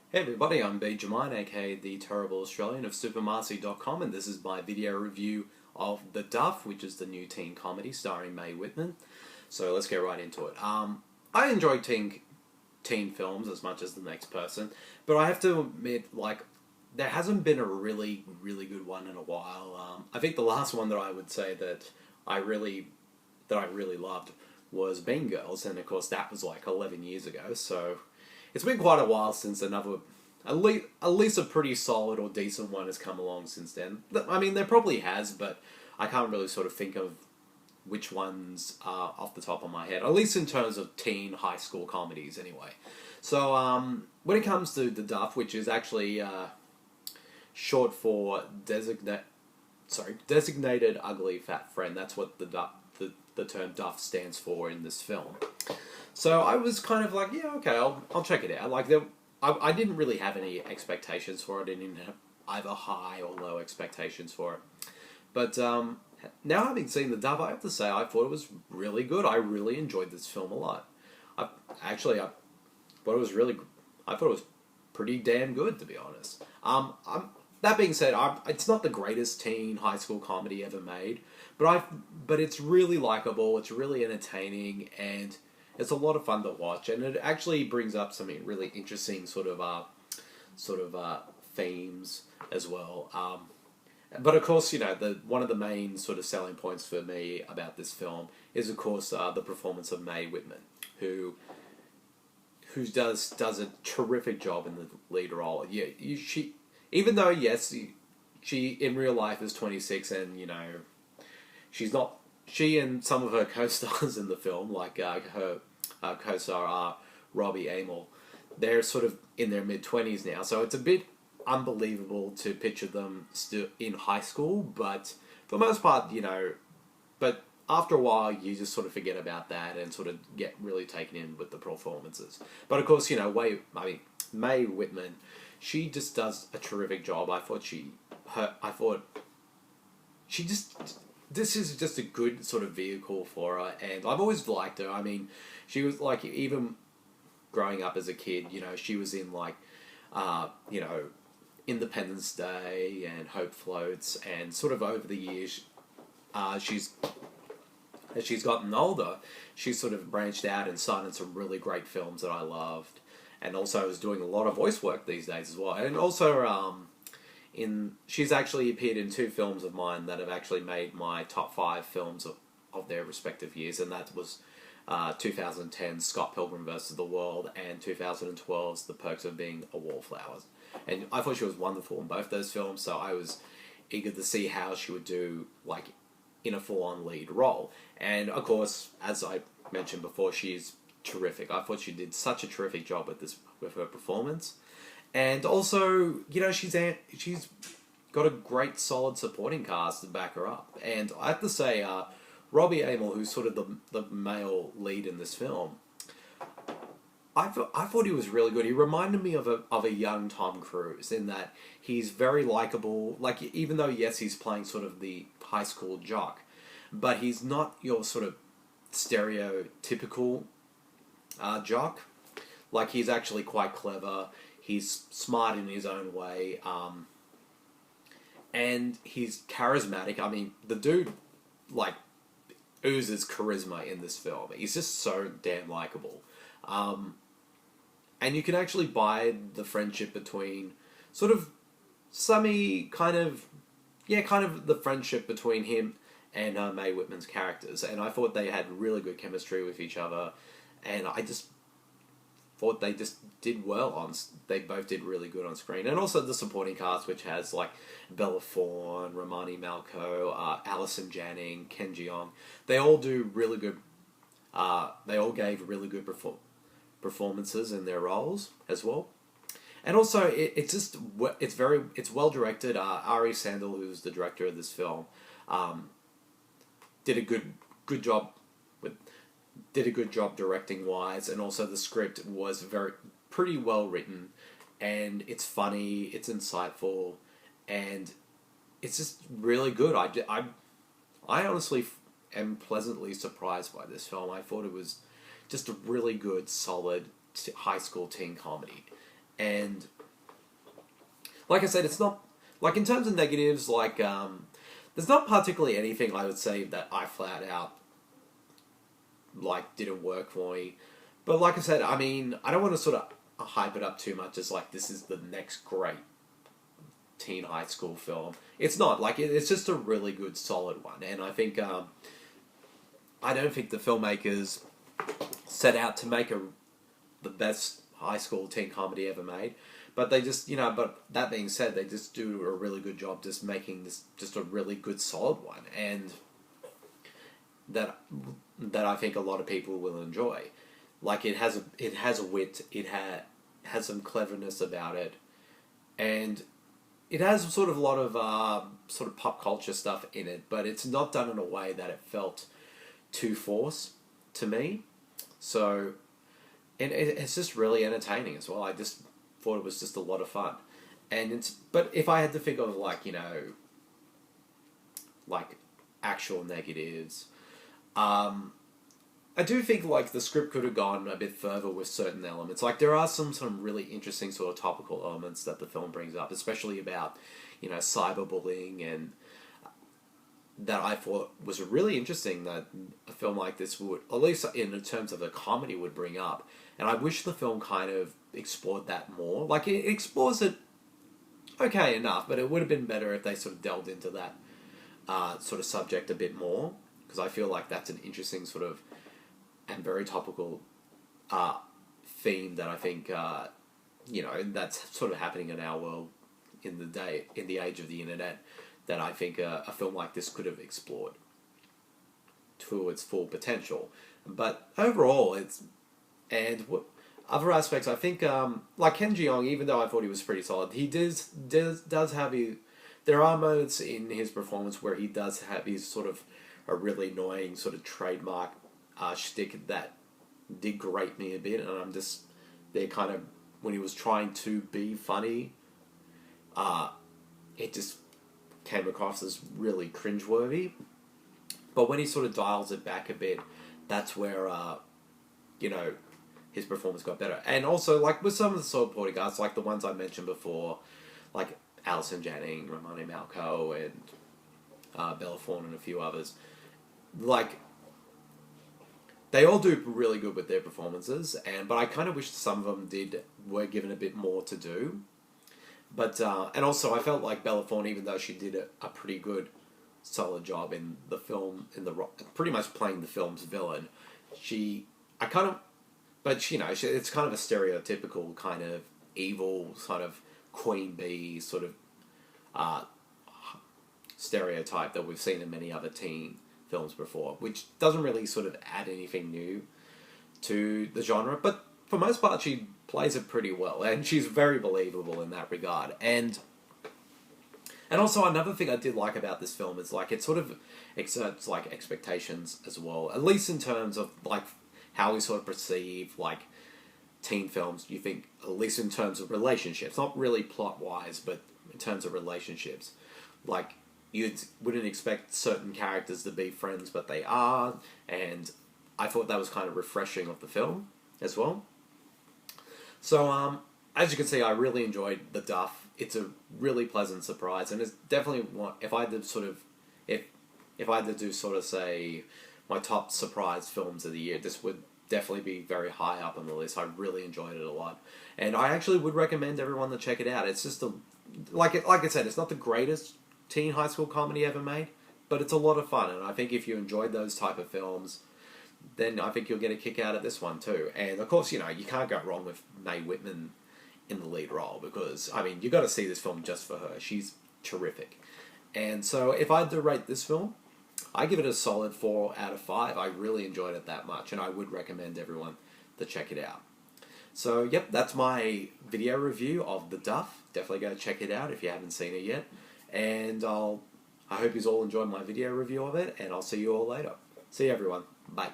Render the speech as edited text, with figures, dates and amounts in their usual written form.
Hey everybody, I'm Benjamin, aka the Terrible Australian of Supermarcy.com, and this is my video review of The Duff, which is the new teen comedy starring Mae Whitman. So let's get right into it. I enjoy teen films as much as the next person, but I have to admit, there hasn't been a really good one in a while. I think the last one that I would say that I really loved was Mean Girls, and of course that was like 11 years ago. So it's been quite a while since at least a pretty solid or decent one has come along since then. I mean, there probably has, but I can't really sort of think of which ones are off the top of my head, at least in terms of teen high school comedies anyway. So when it comes to The Duff, which is actually short for designated ugly fat friend, that's what the term Duff stands for in this film. So I was kind of like, yeah, okay, I'll check it out. I didn't really have any expectations for it. I didn't have either high or low expectations for it. But now having seen The Duff, I have to say I thought it was really good. I really enjoyed this film a lot. I thought it was pretty damn good, to be honest. That being said, it's not the greatest teen high school comedy ever made, but it's really likable. It's really entertaining, and it's a lot of fun to watch, and it actually brings up some really interesting sort of themes as well. But of course, one of the main sort of selling points for me about this film is, of course, the performance of Mae Whitman, who does a terrific job in the lead role. Yeah, she, even though yes, she in real life is 26, and she's not. She and some of her co-stars in the film, like her co-star Robbie, Amell, they're sort of in their mid-20s now, so it's a bit unbelievable to picture them still in high school, but for the most part, but after a while you just sort of forget about that and sort of get really taken in with the performances. But of course, Mae Whitman, she just does a terrific job. This is just a good sort of vehicle for her, and I've always liked her. I mean, she was like, even growing up as a kid, she was in Independence Day and Hope Floats, and sort of over the years, as she's gotten older, she's sort of branched out and started some really great films that I loved, and also is doing a lot of voice work these days as well, and also she's actually appeared in two films of mine that have actually made my top 5 films of their respective years, and that was 2010's Scott Pilgrim vs. the World and 2012's The Perks of Being a Wallflower. And I thought she was wonderful in both those films, so I was eager to see how she would do in a full-on lead role. And of course, as I mentioned before, she's terrific. I thought she did such a terrific job with her performance. And also, she's got a great, solid supporting cast to back her up. And I have to say, Robbie Amell, who's sort of the male lead in this film, I thought he was really good. He reminded me of a young Tom Cruise in that he's very likable. Even though, yes, he's playing sort of the high school jock, but he's not your sort of stereotypical jock. He's actually quite clever. He's smart in his own way, and he's charismatic. I mean, the dude, oozes charisma in this film. He's just so damn likable. And you can actually buy the friendship between sort of the friendship between him and Mae Whitman's characters. And I thought they had really good chemistry with each other, and I just thought they just did well they both did really good on screen. And also the supporting cast, which has Bella Thorne, Romany, Malco, Allison, Janney, Jeong. They all do really good. They all gave really good performances in their roles as well. And also, it's well directed. Ari Sandel, who's the director of this film, did a good job directing wise, and also the script was pretty well written, and it's funny, it's insightful, and it's just really good. I honestly am pleasantly surprised by this film. I thought it was just a really good, solid high school teen comedy, and like I said, it's not like in terms of negatives. Like there's not particularly anything I would say that I flat out like didn't work for me. But like I said, I mean, I don't want to sort of hype it up too much as like this is the next great teen high school film. It's not like it's just a really good solid one, and I think I don't think the filmmakers set out to make the best high school teen comedy ever made, but they just but that being said, they just do a really good job just making this just a really good solid one, and that I think a lot of people will enjoy. Like it has a wit, it has some cleverness about it, and it has sort of a lot of sort of pop culture stuff in it, but it's not done in a way that it felt too forced to me. So, and it's just really entertaining as well. I just thought it was just a lot of fun, but if I had to think of like like actual negatives, I do think like the script could have gone a bit further with certain elements. Like there are some really interesting sort of topical elements that the film brings up, especially about cyberbullying, and that I thought was really interesting that a film like this would, at least in terms of a comedy, would bring up. And I wish the film kind of explored that more. Like it explores it okay enough, but it would have been better if they sort of delved into that sort of subject a bit more, because I feel like that's an interesting sort of and very topical theme that I think that's sort of happening in our world in the age of the internet, that I think a film like this could have explored to its full potential. But overall, other aspects, I think like Ken Jeong, even though I thought he was pretty solid, he does have there are moments in his performance where he does have his sort of a really annoying sort of trademark shtick that did grate me a bit, and they're kind of, when he was trying to be funny, it just came across as really cringeworthy. But when he sort of dials it back a bit, that's where his performance got better. And also, like with some of the supporting cast, like the ones I mentioned before, like Allison, Janney, Romany, Malco, and Bella Thorne, and a few others, like they all do really good with their performances, but I kind of wish some of them were given a bit more to do. But and also I felt like Bella Thorne, even though she did a pretty good, solid job in the film, pretty much playing the film's villain, it's kind of a stereotypical kind of evil sort of queen bee sort of stereotype that we've seen in many other teen films before, which doesn't really sort of add anything new to the genre, but for most part she plays it pretty well, and she's very believable in that regard. And also another thing I did like about this film is like it sort of exerts like expectations as well, at least in terms of like how we sort of perceive like teen films. You think, at least in terms of relationships, not really plot wise, but in terms of relationships, like you wouldn't expect certain characters to be friends, but they are, and I thought that was kind of refreshing of the film as well. So, as you can see, I really enjoyed the Duff. It's a really pleasant surprise, and it's definitely one, if I had to do sort of say my top surprise films of the year, this would definitely be very high up on the list. I really enjoyed it a lot, and I actually would recommend everyone to check it out. It's just like I said, it's not the greatest teen high school comedy ever made, but it's a lot of fun, and I think if you enjoyed those type of films, then I think you'll get a kick out of this one too. And of course, you can't go wrong with Mae Whitman in the lead role, because I mean, you got to see this film just for her. She's terrific. And so if I had to rate this film, I give it a solid 4 out of 5. I really enjoyed it that much, and I would recommend everyone to check it out. So yep, that's my video review of The Duff. Definitely go check it out if you haven't seen it yet. And I hope you all enjoyed my video review of it, and I'll see you all later. See you everyone. Bye.